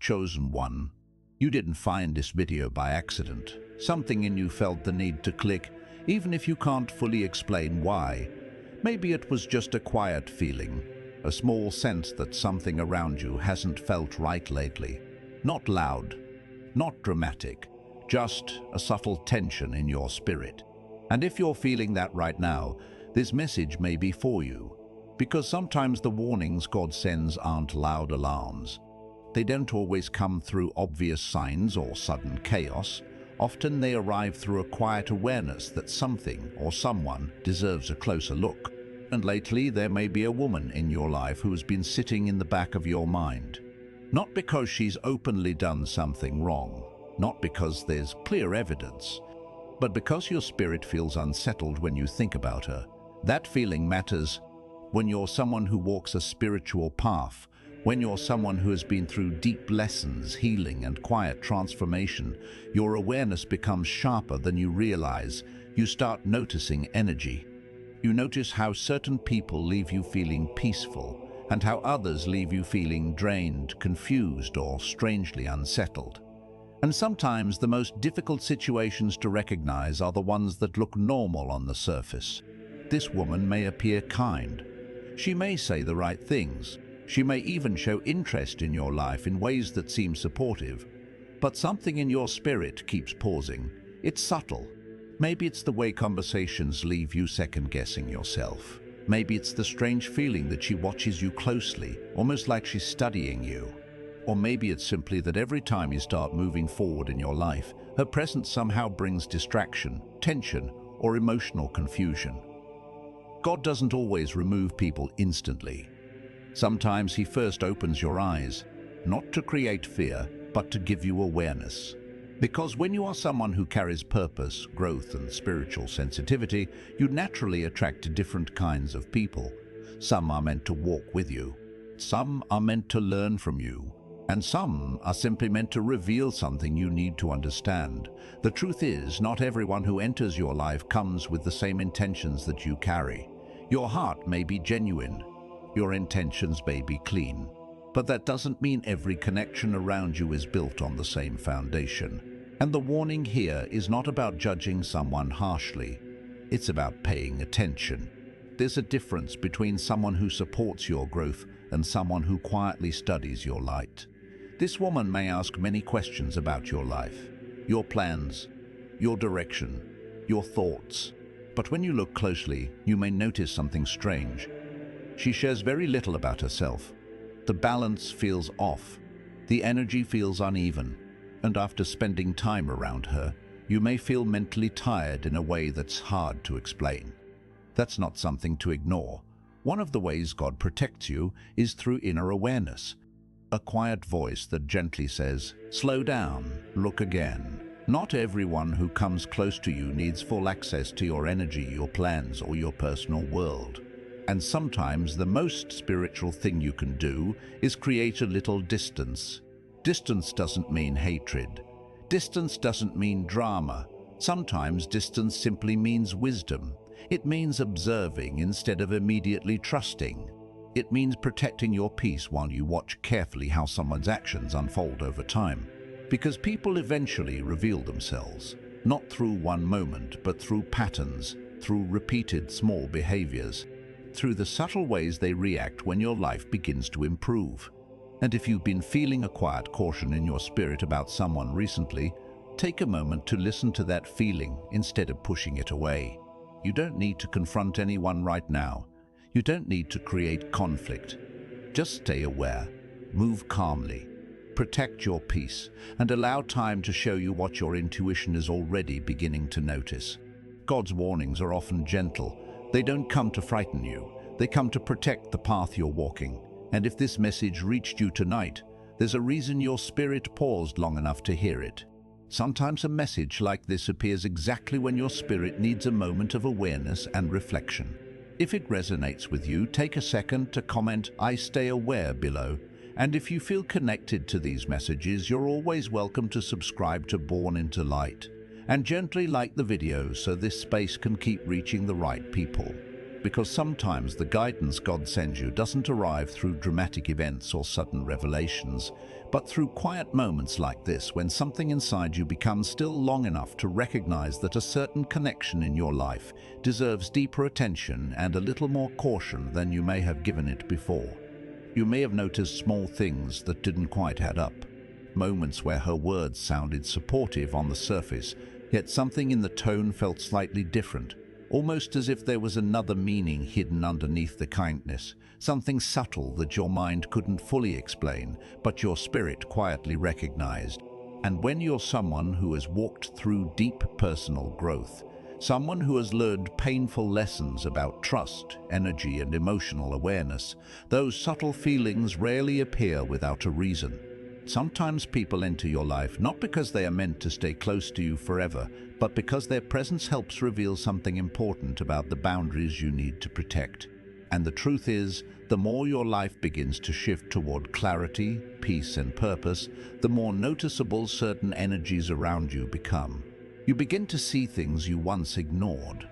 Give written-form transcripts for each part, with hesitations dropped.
chosen one. You didn't find this video by accident. Something in you felt the need to click, even if you can't fully explain why. Maybe it was just a quiet feeling, a small sense that something around you hasn't felt right lately. Not loud, not dramatic, just a subtle tension in your spirit. And if you're feeling that right now, this message may be for you. Because sometimes the warnings God sends aren't loud alarms. They don't always come through obvious signs or sudden chaos. Often they arrive through a quiet awareness that something or someone deserves a closer look. And lately, there may be a woman in your life who has been sitting in the back of your mind. Not because she's openly done something wrong, not because there's clear evidence, but because your spirit feels unsettled when you think about her. That feeling matters when you're someone who walks a spiritual path, when you're someone who has been through deep lessons, healing, and quiet transformation. Your awareness becomes sharper than you realize. You start noticing energy. You notice how certain people leave you feeling peaceful and how others leave you feeling drained, confused, or strangely unsettled. And sometimes the most difficult situations to recognize are the ones that look normal on the surface. This woman may appear kind. She may say the right things. She may even show interest in your life in ways that seem supportive. But something in your spirit keeps pausing. It's subtle. Maybe it's the way conversations leave you second-guessing yourself. Maybe it's the strange feeling that she watches you closely, almost like she's studying you. Or maybe it's simply that every time you start moving forward in your life, her presence somehow brings distraction, tension, or emotional confusion. God doesn't always remove people instantly. Sometimes He first opens your eyes, not to create fear, but to give you awareness. Because when you are someone who carries purpose, growth, and spiritual sensitivity, you naturally attract different kinds of people. Some are meant to walk with you. Some are meant to learn from you. And some are simply meant to reveal something you need to understand. The truth is, not everyone who enters your life comes with the same intentions that you carry. Your heart may be genuine. Your intentions may be clean. But that doesn't mean every connection around you is built on the same foundation. And the warning here is not about judging someone harshly. It's about paying attention. There's a difference between someone who supports your growth and someone who quietly studies your light. This woman may ask many questions about your life, your plans, your direction, your thoughts. But when you look closely, you may notice something strange. She shares very little about herself. The balance feels off. The energy feels uneven. And after spending time around her, you may feel mentally tired in a way that's hard to explain. That's not something to ignore. One of the ways God protects you is through inner awareness. A quiet voice that gently says, "Slow down, look again." Not everyone who comes close to you needs full access to your energy, your plans, or your personal world. And sometimes the most spiritual thing you can do is create a little distance. Distance doesn't mean hatred. Distance doesn't mean drama. Sometimes distance simply means wisdom. It means observing instead of immediately trusting. It means protecting your peace while you watch carefully how someone's actions unfold over time. Because people eventually reveal themselves, not through one moment, but through patterns, through repeated small behaviors, through the subtle ways they react when your life begins to improve. And if you've been feeling a quiet caution in your spirit about someone recently, take a moment to listen to that feeling instead of pushing it away. You don't need to confront anyone right now. You don't need to create conflict. Just stay aware, move calmly, protect your peace, and allow time to show you what your intuition is already beginning to notice. God's warnings are often gentle. They don't come to frighten you. They come to protect the path you're walking. And if this message reached you tonight, there's a reason your spirit paused long enough to hear it. Sometimes a message like this appears exactly when your spirit needs a moment of awareness and reflection. If it resonates with you, take a second to comment "I stay aware" below. And if you feel connected to these messages, you're always welcome to subscribe to Born into Light. And gently like the video so this space can keep reaching the right people. because sometimes the guidance God sends you doesn't arrive through dramatic events or sudden revelations, but through quiet moments like this when something inside you becomes still long enough to recognize that a certain connection in your life deserves deeper attention and a little more caution than you may have given it before. You may have noticed small things that didn't quite add up. Moments where her words sounded supportive on the surface, yet something in the tone felt slightly different, almost as if there was another meaning hidden underneath the kindness, something subtle that your mind couldn't fully explain, but your spirit quietly recognized. And when you're someone who has walked through deep personal growth, someone who has learned painful lessons about trust, energy, and emotional awareness, those subtle feelings rarely appear without a reason. Sometimes people enter your life not because they are meant to stay close to you forever, but because their presence helps reveal something important about the boundaries you need to protect. And the truth is, the more your life begins to shift toward clarity, peace, and purpose, the more noticeable certain energies around you become. You begin to see things you once ignored.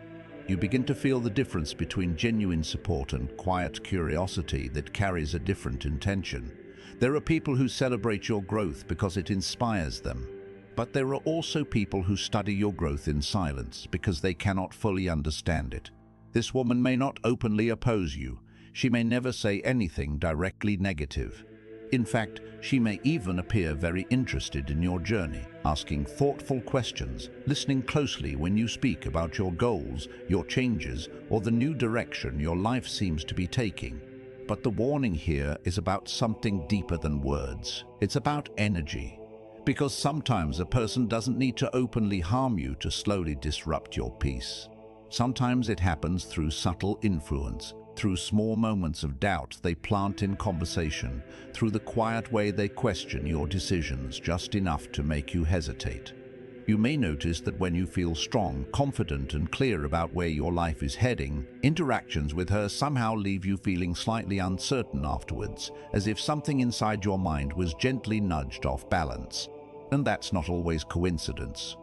You begin to feel the difference between genuine support and quiet curiosity that carries a different intention. There are people who celebrate your growth because it inspires them. But there are also people who study your growth in silence because they cannot fully understand it. This woman may not openly oppose you. She may never say anything directly negative. In fact, she may even appear very interested in your journey, asking thoughtful questions, listening closely when you speak about your goals, your changes, or the new direction your life seems to be taking. But the warning here is about something deeper than words. It's about energy. Because sometimes a person doesn't need to openly harm you to slowly disrupt your peace. Sometimes it happens through subtle influence, through small moments of doubt they plant in conversation, through the quiet way they question your decisions just enough to make you hesitate. You may notice that when you feel strong, confident, and clear about where your life is heading, interactions with her somehow leave you feeling slightly uncertain afterwards, as if something inside your mind was gently nudged off balance. And that's not always coincidence.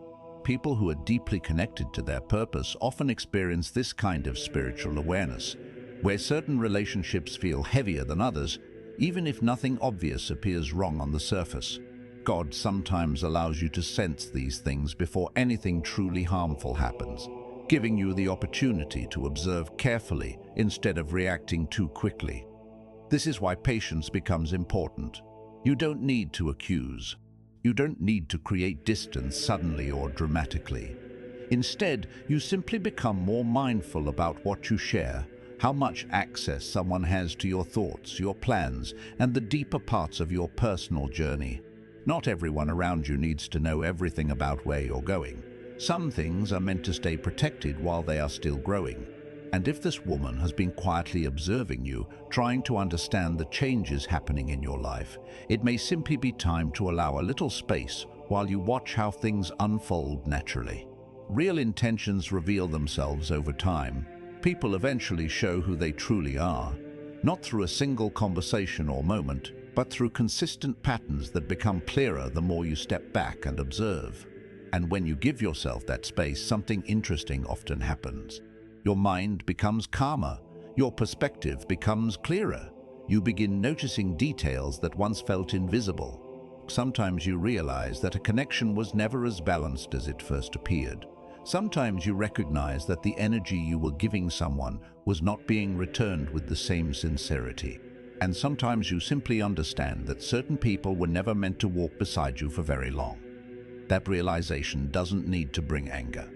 People who are deeply connected to their purpose often experience this kind of spiritual awareness, where certain relationships feel heavier than others, even if nothing obvious appears wrong on the surface. God sometimes allows you to sense these things before anything truly harmful happens, giving you the opportunity to observe carefully instead of reacting too quickly. This is why patience becomes important. You don't need to accuse. You don't need to create distance suddenly or dramatically. Instead, you simply become more mindful about what you share, how much access someone has to your thoughts, your plans, and the deeper parts of your personal journey. Not everyone around you needs to know everything about where you're going. Some things are meant to stay protected while they are still growing. And if this woman has been quietly observing you, trying to understand the changes happening in your life, it may simply be time to allow a little space while you watch how things unfold naturally. Real intentions reveal themselves over time. People eventually show who they truly are, not through a single conversation or moment, but through consistent patterns that become clearer the more you step back and observe. And when you give yourself that space, something interesting often happens. Your mind becomes calmer, your perspective becomes clearer. You begin noticing details that once felt invisible. Sometimes you realize that a connection was never as balanced as it first appeared. Sometimes you recognize that the energy you were giving someone was not being returned with the same sincerity. And sometimes you simply understand that certain people were never meant to walk beside you for very long. That realization doesn't need to bring anger.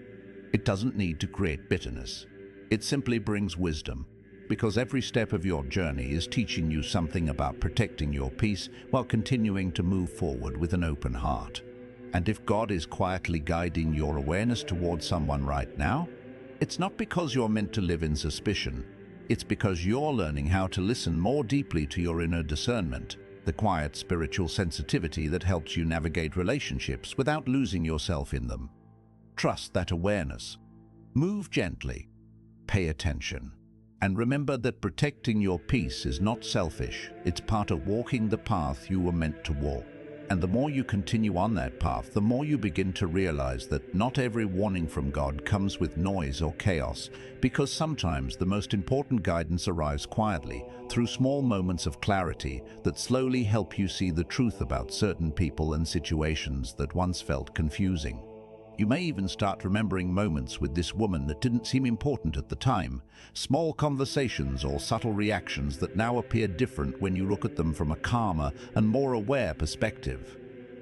It doesn't need to create bitterness. It simply brings wisdom, because every step of your journey is teaching you something about protecting your peace while continuing to move forward with an open heart. And if God is quietly guiding your awareness towards someone right now, it's not because you're meant to live in suspicion. It's because you're learning how to listen more deeply to your inner discernment, the quiet spiritual sensitivity that helps you navigate relationships without losing yourself in them. Trust that awareness. Move gently. Pay attention. And remember that protecting your peace is not selfish. It's part of walking the path you were meant to walk. And the more you continue on that path, the more you begin to realize that not every warning from God comes with noise or chaos, because sometimes the most important guidance arrives quietly, through small moments of clarity that slowly help you see the truth about certain people and situations that once felt confusing. You may even start remembering moments with this woman that didn't seem important at the time, small conversations or subtle reactions that now appear different when you look at them from a calmer and more aware perspective.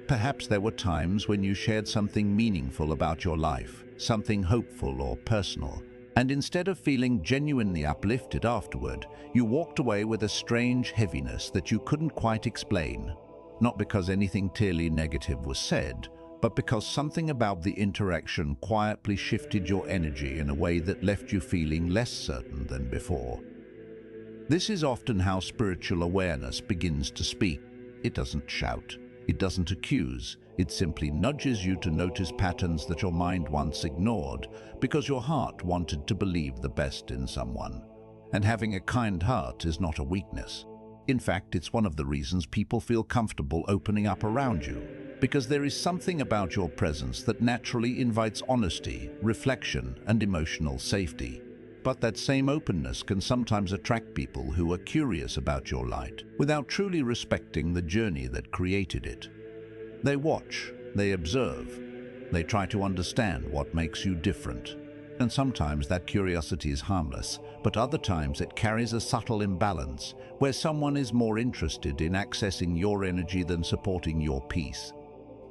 Perhaps there were times when you shared something meaningful about your life, something hopeful or personal, and instead of feeling genuinely uplifted afterward, you walked away with a strange heaviness that you couldn't quite explain. Not because anything clearly negative was said, but because something about the interaction quietly shifted your energy in a way that left you feeling less certain than before. This is often how spiritual awareness begins to speak. It doesn't shout, it doesn't accuse, it simply nudges you to notice patterns that your mind once ignored because your heart wanted to believe the best in someone. And having a kind heart is not a weakness. In fact, it's one of the reasons people feel comfortable opening up around you, because there is something about your presence that naturally invites honesty, reflection, and emotional safety. But that same openness can sometimes attract people who are curious about your light, without truly respecting the journey that created it. They watch, they observe, they try to understand what makes you different. And sometimes that curiosity is harmless, but other times it carries a subtle imbalance, where someone is more interested in accessing your energy than supporting your peace.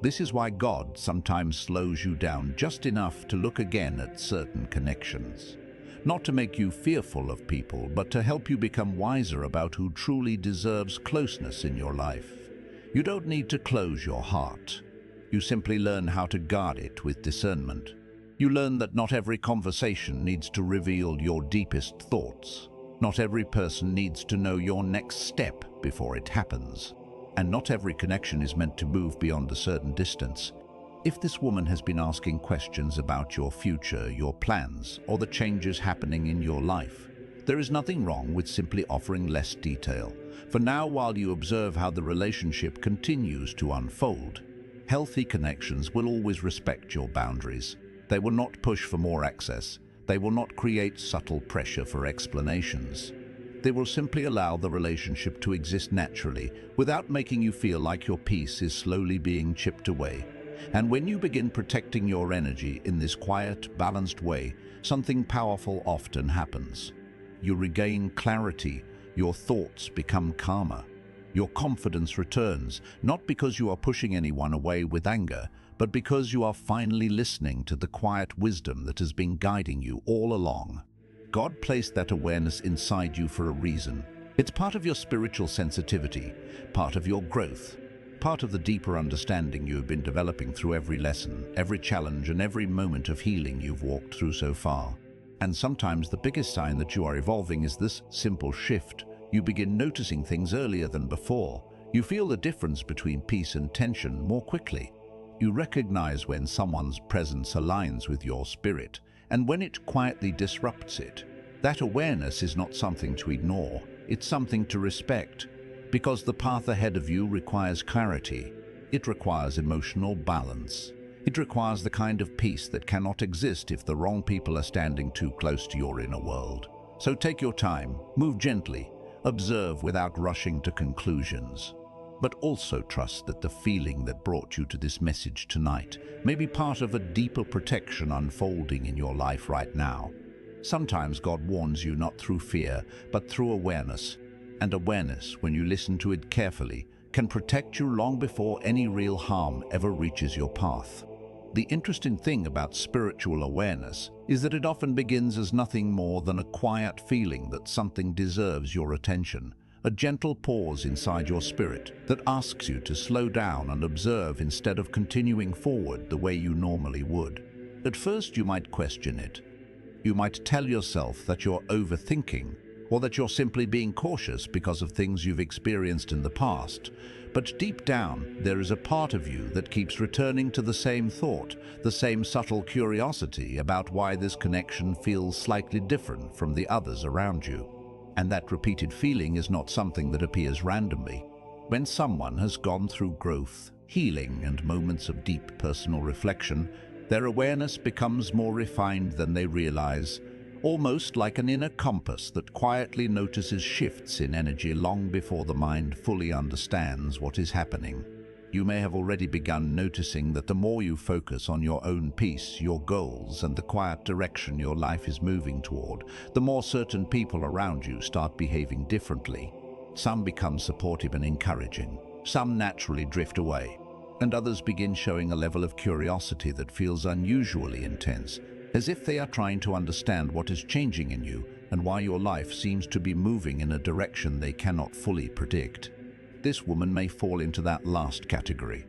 This is why God sometimes slows you down just enough to look again at certain connections. Not to make you fearful of people, but to help you become wiser about who truly deserves closeness in your life. You don't need to close your heart. You simply learn how to guard it with discernment. You learn that not every conversation needs to reveal your deepest thoughts. Not every person needs to know your next step before it happens. And not every connection is meant to move beyond a certain distance. If this woman has been asking questions about your future, your plans, or the changes happening in your life, there is nothing wrong with simply offering less detail. For now, while you observe how the relationship continues to unfold, healthy connections will always respect your boundaries. They will not push for more access. They will not create subtle pressure for explanations. They will simply allow the relationship to exist naturally, without making you feel like your peace is slowly being chipped away. And when you begin protecting your energy in this quiet, balanced way, something powerful often happens. You regain clarity, your thoughts become calmer. Your confidence returns, not because you are pushing anyone away with anger, but because you are finally listening to the quiet wisdom that has been guiding you all along. God placed that awareness inside you for a reason. It's part of your spiritual sensitivity, part of your growth, part of the deeper understanding you have been developing through every lesson, every challenge, and every moment of healing you've walked through so far. And sometimes the biggest sign that you are evolving is this simple shift. You begin noticing things earlier than before. You feel the difference between peace and tension more quickly. You recognize when someone's presence aligns with your spirit, and when it quietly disrupts it. That awareness is not something to ignore, it's something to respect, because the path ahead of you requires clarity. It requires emotional balance. It requires the kind of peace that cannot exist if the wrong people are standing too close to your inner world. So take your time, move gently, observe without rushing to conclusions. But also trust that the feeling that brought you to this message tonight may be part of a deeper protection unfolding in your life right now. Sometimes God warns you not through fear, but through awareness. And awareness, when you listen to it carefully, can protect you long before any real harm ever reaches your path. The interesting thing about spiritual awareness is that it often begins as nothing more than a quiet feeling that something deserves your attention. A gentle pause inside your spirit that asks you to slow down and observe instead of continuing forward the way you normally would. At first, you might question it. You might tell yourself that you're overthinking, or that you're simply being cautious because of things you've experienced in the past. But deep down, there is a part of you that keeps returning to the same thought, the same subtle curiosity about why this connection feels slightly different from the others around you. And that repeated feeling is not something that appears randomly. When someone has gone through growth, healing, and moments of deep personal reflection, their awareness becomes more refined than they realize, almost like an inner compass that quietly notices shifts in energy long before the mind fully understands what is happening. You may have already begun noticing that the more you focus on your own peace, your goals, and the quiet direction your life is moving toward, the more certain people around you start behaving differently. Some become supportive and encouraging, some naturally drift away, and others begin showing a level of curiosity that feels unusually intense, as if they are trying to understand what is changing in you and why your life seems to be moving in a direction they cannot fully predict. This woman may fall into that last category.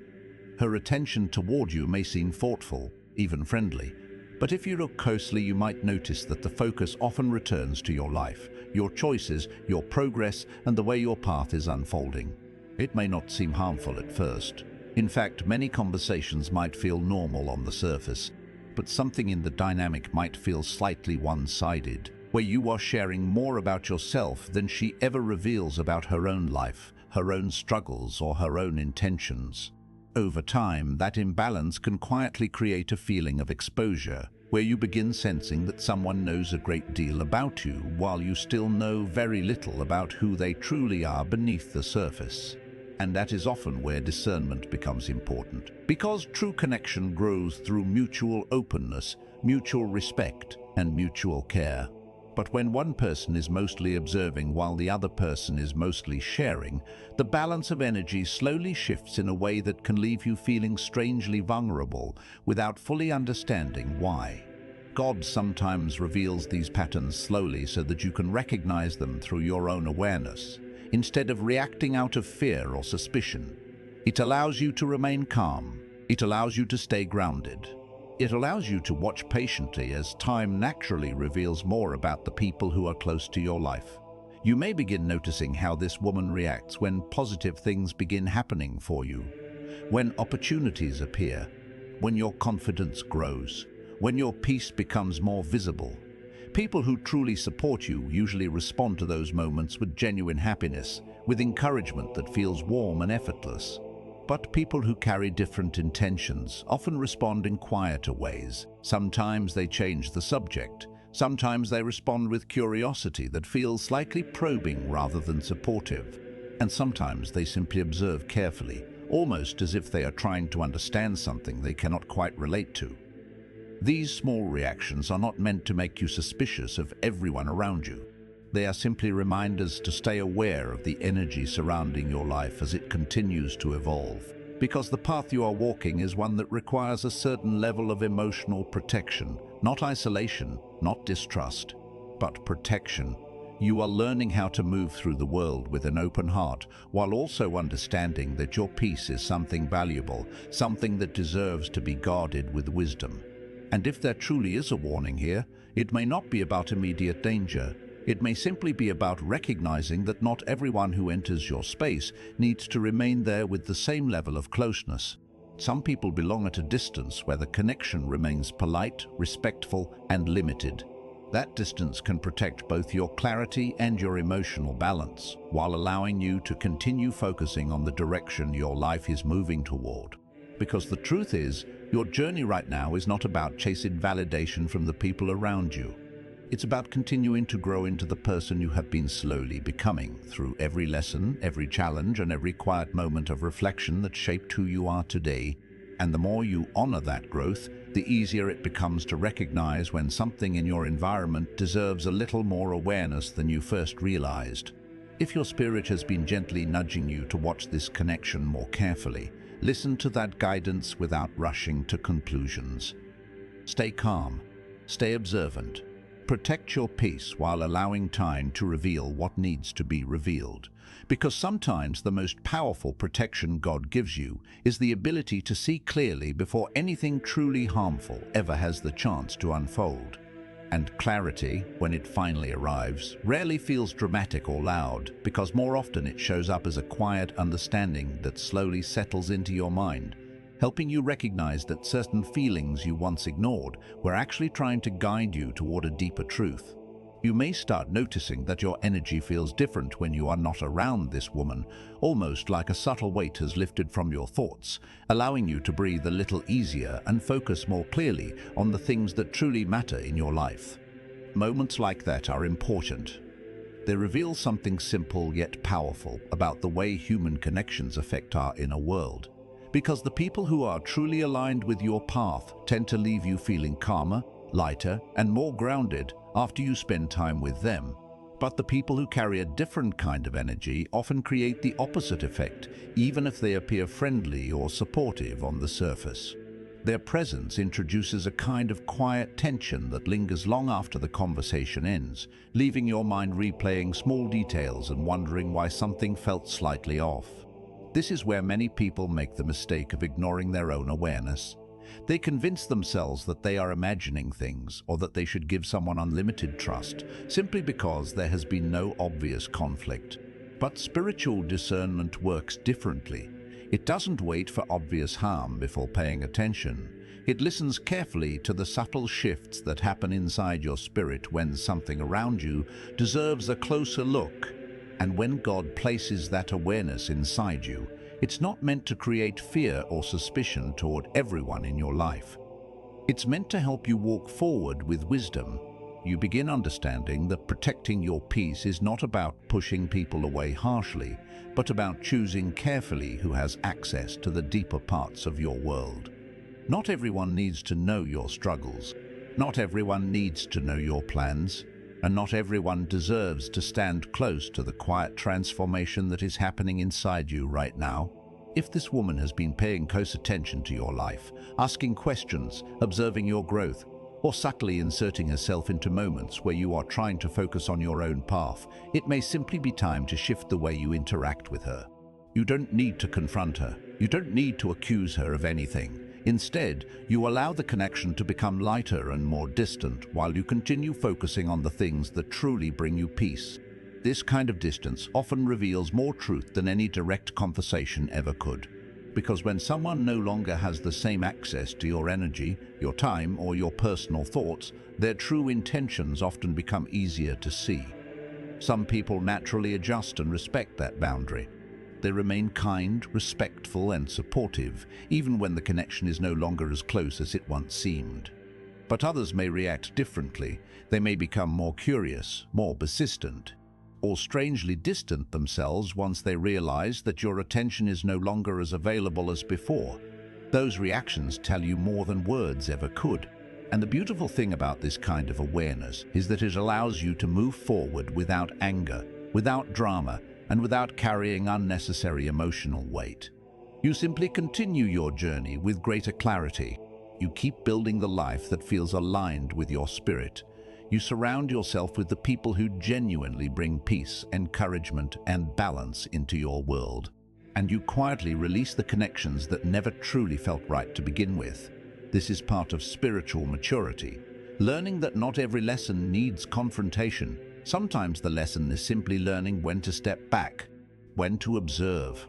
Her attention toward you may seem thoughtful, even friendly, but if you look closely, you might notice that the focus often returns to your life, your choices, your progress, and the way your path is unfolding. It may not seem harmful at first. In fact, many conversations might feel normal on the surface, but something in the dynamic might feel slightly one-sided, where you are sharing more about yourself than she ever reveals about her own life, her own struggles, or her own intentions. Over time, that imbalance can quietly create a feeling of exposure, where you begin sensing that someone knows a great deal about you while you still know very little about who they truly are beneath the surface. And that is often where discernment becomes important, because true connection grows through mutual openness, mutual respect, and mutual care. But when one person is mostly observing while the other person is mostly sharing, the balance of energy slowly shifts in a way that can leave you feeling strangely vulnerable without fully understanding why. God sometimes reveals these patterns slowly so that you can recognize them through your own awareness. Instead of reacting out of fear or suspicion, it allows you to remain calm. It allows you to stay grounded. It allows you to watch patiently as time naturally reveals more about the people who are close to your life. You may begin noticing how this woman reacts when positive things begin happening for you, when opportunities appear, when your confidence grows, when your peace becomes more visible. People who truly support you usually respond to those moments with genuine happiness, with encouragement that feels warm and effortless. But people who carry different intentions often respond in quieter ways. Sometimes they change the subject. Sometimes they respond with curiosity that feels slightly probing rather than supportive. And sometimes they simply observe carefully, almost as if they are trying to understand something they cannot quite relate to. These small reactions are not meant to make you suspicious of everyone around you. They are simply reminders to stay aware of the energy surrounding your life as it continues to evolve, because the path you are walking is one that requires a certain level of emotional protection, not isolation, not distrust, but protection. You are learning how to move through the world with an open heart, while also understanding that your peace is something valuable, something that deserves to be guarded with wisdom. And if there truly is a warning here, it may not be about immediate danger. It may simply be about recognizing that not everyone who enters your space needs to remain there with the same level of closeness. Some people belong at a distance where the connection remains polite, respectful, and limited. That distance can protect both your clarity and your emotional balance, while allowing you to continue focusing on the direction your life is moving toward. Because the truth is, your journey right now is not about chasing validation from the people around you. It's about continuing to grow into the person you have been slowly becoming through every lesson, every challenge, and every quiet moment of reflection that shaped who you are today. And the more you honor that growth, the easier it becomes to recognize when something in your environment deserves a little more awareness than you first realized. If your spirit has been gently nudging you to watch this connection more carefully, listen to that guidance without rushing to conclusions. Stay calm, stay observant. Protect your peace while allowing time to reveal what needs to be revealed. Because sometimes the most powerful protection God gives you is the ability to see clearly before anything truly harmful ever has the chance to unfold. And clarity, when it finally arrives, rarely feels dramatic or loud, because more often it shows up as a quiet understanding that slowly settles into your mind, helping you recognize that certain feelings you once ignored were actually trying to guide you toward a deeper truth. You may start noticing that your energy feels different when you are not around this woman, almost like a subtle weight has lifted from your thoughts, allowing you to breathe a little easier and focus more clearly on the things that truly matter in your life. Moments like that are important. They reveal something simple yet powerful about the way human connections affect our inner world. Because the people who are truly aligned with your path tend to leave you feeling calmer, lighter, and more grounded after you spend time with them. But the people who carry a different kind of energy often create the opposite effect, even if they appear friendly or supportive on the surface. Their presence introduces a kind of quiet tension that lingers long after the conversation ends, leaving your mind replaying small details and wondering why something felt slightly off. This is where many people make the mistake of ignoring their own awareness. They convince themselves that they are imagining things or that they should give someone unlimited trust simply because there has been no obvious conflict. But spiritual discernment works differently. It doesn't wait for obvious harm before paying attention. It listens carefully to the subtle shifts that happen inside your spirit when something around you deserves a closer look. And when God places that awareness inside you, it's not meant to create fear or suspicion toward everyone in your life. It's meant to help you walk forward with wisdom. You begin understanding that protecting your peace is not about pushing people away harshly, but about choosing carefully who has access to the deeper parts of your world. Not everyone needs to know your struggles. Not everyone needs to know your plans. And not everyone deserves to stand close to the quiet transformation that is happening inside you right now. If this woman has been paying close attention to your life, asking questions, observing your growth, or subtly inserting herself into moments where you are trying to focus on your own path, it may simply be time to shift the way you interact with her. You don't need to confront her. You don't need to accuse her of anything. Instead, you allow the connection to become lighter and more distant while you continue focusing on the things that truly bring you peace. This kind of distance often reveals more truth than any direct conversation ever could. Because when someone no longer has the same access to your energy, your time, or your personal thoughts, their true intentions often become easier to see. Some people naturally adjust and respect that boundary. They remain kind, respectful, and supportive, even when the connection is no longer as close as it once seemed. But others may react differently. They may become more curious, more persistent, or strangely distant themselves once they realize that your attention is no longer as available as before. Those reactions tell you more than words ever could. And the beautiful thing about this kind of awareness is that it allows you to move forward without anger, without drama, and without carrying unnecessary emotional weight. You simply continue your journey with greater clarity. You keep building the life that feels aligned with your spirit. You surround yourself with the people who genuinely bring peace, encouragement, and balance into your world. And you quietly release the connections that never truly felt right to begin with. This is part of spiritual maturity, learning that not every lesson needs confrontation. Sometimes the lesson is simply learning when to step back, when to observe,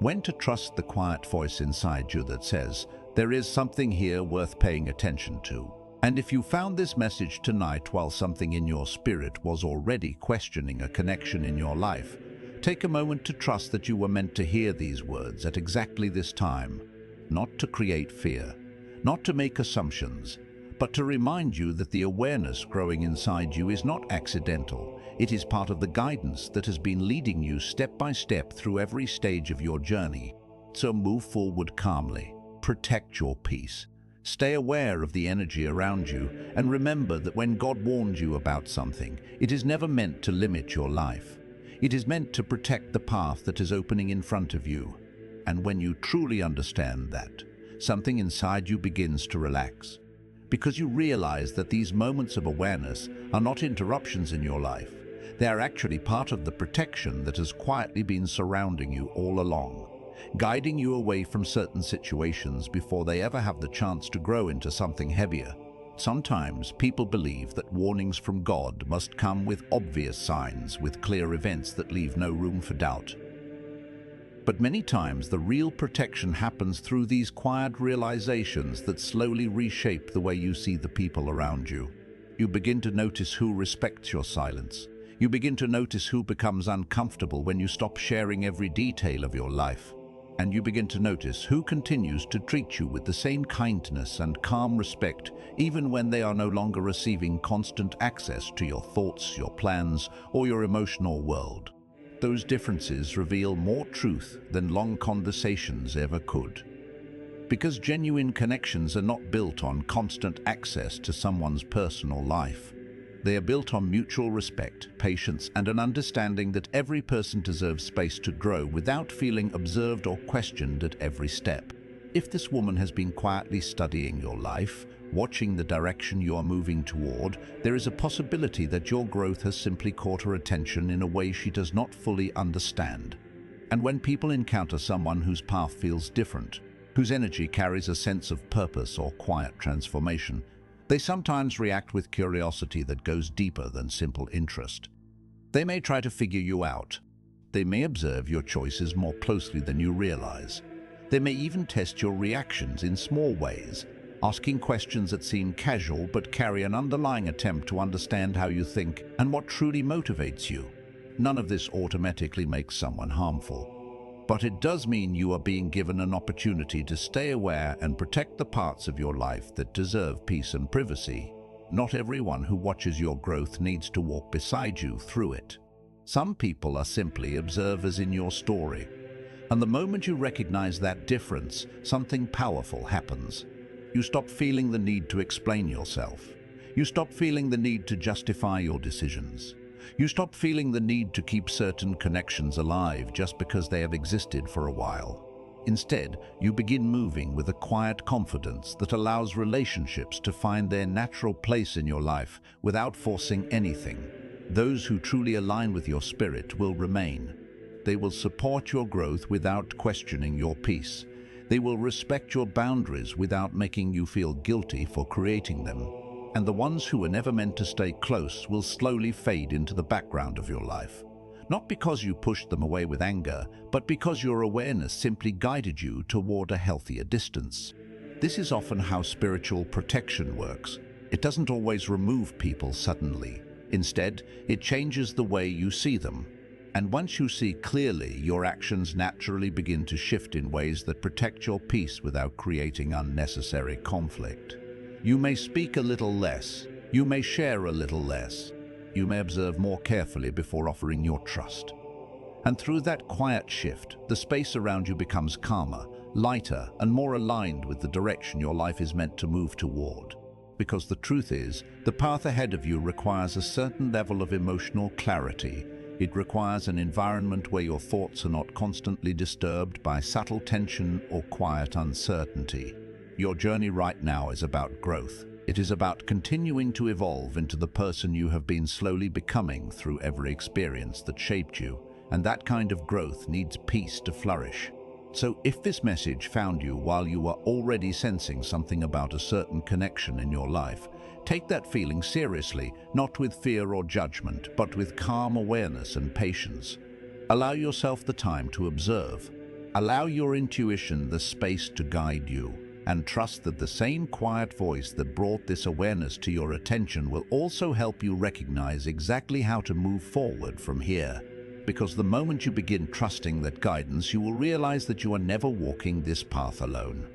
when to trust the quiet voice inside you that says, there is something here worth paying attention to. And if you found this message tonight while something in your spirit was already questioning a connection in your life, take a moment to trust that you were meant to hear these words at exactly this time, not to create fear, not to make assumptions, but to remind you that the awareness growing inside you is not accidental. It is part of the guidance that has been leading you step by step through every stage of your journey. So move forward calmly, protect your peace, stay aware of the energy around you, and remember that when God warns you about something, it is never meant to limit your life. It is meant to protect the path that is opening in front of you. And when you truly understand that, something inside you begins to relax. Because you realize that these moments of awareness are not interruptions in your life. They are actually part of the protection that has quietly been surrounding you all along, guiding you away from certain situations before they ever have the chance to grow into something heavier. Sometimes people believe that warnings from God must come with obvious signs, with clear events that leave no room for doubt. But many times the real protection happens through these quiet realizations that slowly reshape the way you see the people around you. You begin to notice who respects your silence. You begin to notice who becomes uncomfortable when you stop sharing every detail of your life. And you begin to notice who continues to treat you with the same kindness and calm respect, even when they are no longer receiving constant access to your thoughts, your plans, or your emotional world. Those differences reveal more truth than long conversations ever could. Because genuine connections are not built on constant access to someone's personal life. They are built on mutual respect, patience, and an understanding that every person deserves space to grow without feeling observed or questioned at every step. If this woman has been quietly studying your life, watching the direction you are moving toward, there is a possibility that your growth has simply caught her attention in a way she does not fully understand. And when people encounter someone whose path feels different, whose energy carries a sense of purpose or quiet transformation, they sometimes react with curiosity that goes deeper than simple interest. They may try to figure you out. They may observe your choices more closely than you realize. They may even test your reactions in small ways, asking questions that seem casual but carry an underlying attempt to understand how you think and what truly motivates you. None of this automatically makes someone harmful. But it does mean you are being given an opportunity to stay aware and protect the parts of your life that deserve peace and privacy. Not everyone who watches your growth needs to walk beside you through it. Some people are simply observers in your story. And the moment you recognize that difference, something powerful happens. You stop feeling the need to explain yourself. You stop feeling the need to justify your decisions. You stop feeling the need to keep certain connections alive just because they have existed for a while. Instead, you begin moving with a quiet confidence that allows relationships to find their natural place in your life without forcing anything. Those who truly align with your spirit will remain. They will support your growth without questioning your peace. They will respect your boundaries without making you feel guilty for creating them. And the ones who were never meant to stay close will slowly fade into the background of your life. Not because you pushed them away with anger, but because your awareness simply guided you toward a healthier distance. This is often how spiritual protection works. It doesn't always remove people suddenly. Instead, it changes the way you see them. And once you see clearly, your actions naturally begin to shift in ways that protect your peace without creating unnecessary conflict. You may speak a little less. You may share a little less. You may observe more carefully before offering your trust. And through that quiet shift, the space around you becomes calmer, lighter, and more aligned with the direction your life is meant to move toward. Because the truth is, the path ahead of you requires a certain level of emotional clarity. It requires an environment where your thoughts are not constantly disturbed by subtle tension or quiet uncertainty. Your journey right now is about growth. It is about continuing to evolve into the person you have been slowly becoming through every experience that shaped you, and that kind of growth needs peace to flourish. So if this message found you while you were already sensing something about a certain connection in your life, take that feeling seriously, not with fear or judgment, but with calm awareness and patience. Allow yourself the time to observe. Allow your intuition the space to guide you. And trust that the same quiet voice that brought this awareness to your attention will also help you recognize exactly how to move forward from here. Because the moment you begin trusting that guidance, you will realize that you are never walking this path alone.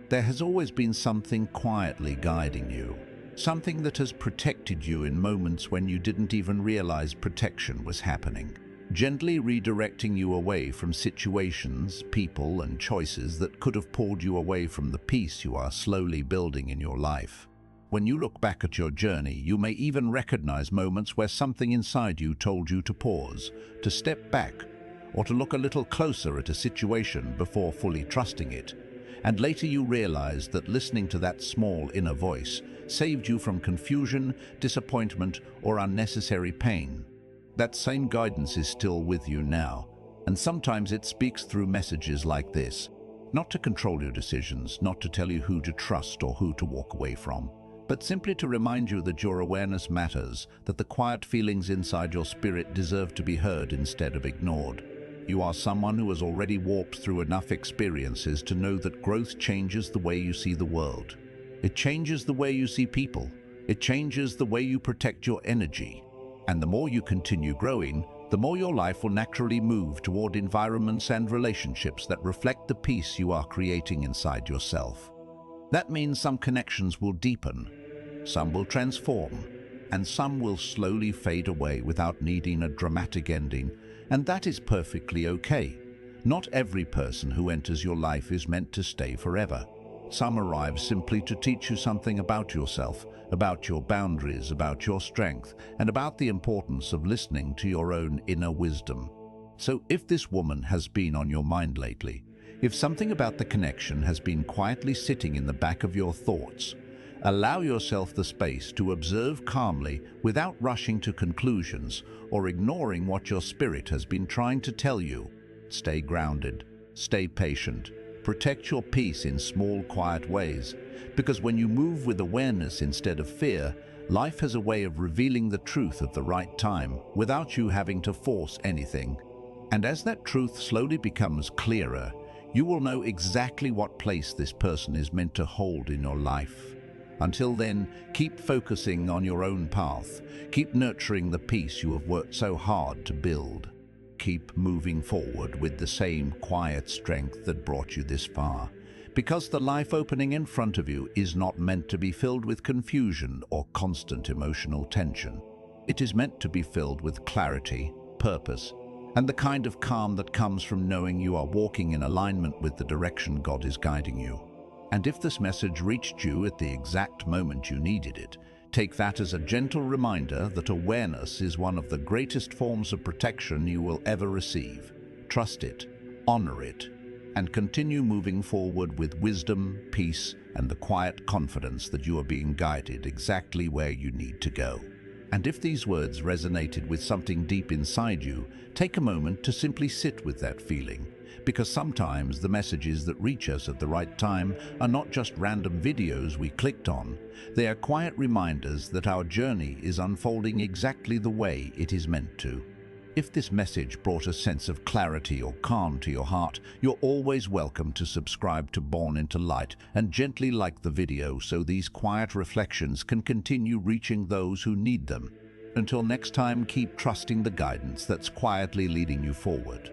There has always been something quietly guiding you, something that has protected you in moments when you didn't even realize protection was happening. Gently redirecting you away from situations, people, and choices that could have pulled you away from the peace you are slowly building in your life. When you look back at your journey, you may even recognize moments where something inside you told you to pause, to step back, or to look a little closer at a situation before fully trusting it. And later you realized that listening to that small inner voice saved you from confusion, disappointment, or unnecessary pain. That same guidance is still with you now, and sometimes it speaks through messages like this. Not to control your decisions, not to tell you who to trust or who to walk away from, but simply to remind you that your awareness matters, that the quiet feelings inside your spirit deserve to be heard instead of ignored. You are someone who has already walked through enough experiences to know that growth changes the way you see the world. It changes the way you see people, It changes the way you protect your energy. And the more you continue growing, the more your life will naturally move toward environments and relationships that reflect the peace you are creating inside yourself. That means some connections will deepen, some will transform, and some will slowly fade away without needing a dramatic ending, and that is perfectly okay. Not every person who enters your life is meant to stay forever. Some arrive simply to teach you something about yourself, about your boundaries, about your strength, and about the importance of listening to your own inner wisdom. So if this woman has been on your mind lately, if something about the connection has been quietly sitting in the back of your thoughts, allow yourself the space to observe calmly without rushing to conclusions or ignoring what your spirit has been trying to tell you. Stay grounded, stay patient, protect your peace in small, quiet ways, because when you move with awareness instead of fear, life has a way of revealing the truth at the right time without you having to force anything. And as that truth slowly becomes clearer, you will know exactly what place this person is meant to hold in your life. Until then, keep focusing on your own path. Keep nurturing the peace you have worked so hard to build. Keep moving forward with the same quiet strength that brought you this far. Because the life opening in front of you is not meant to be filled with confusion or constant emotional tension. It is meant to be filled with clarity, purpose, and the kind of calm that comes from knowing you are walking in alignment with the direction God is guiding you. And if this message reached you at the exact moment you needed it, take that as a gentle reminder that awareness is one of the greatest forms of protection you will ever receive. Trust it, honor it, and continue moving forward with wisdom, peace, and the quiet confidence that you are being guided exactly where you need to go. And if these words resonated with something deep inside you, take a moment to simply sit with that feeling. Because sometimes the messages that reach us at the right time are not just random videos we clicked on. They are quiet reminders that our journey is unfolding exactly the way it is meant to. If this message brought a sense of clarity or calm to your heart, you're always welcome to subscribe to Born into Light and gently like the video so these quiet reflections can continue reaching those who need them. Until next time, keep trusting the guidance that's quietly leading you forward.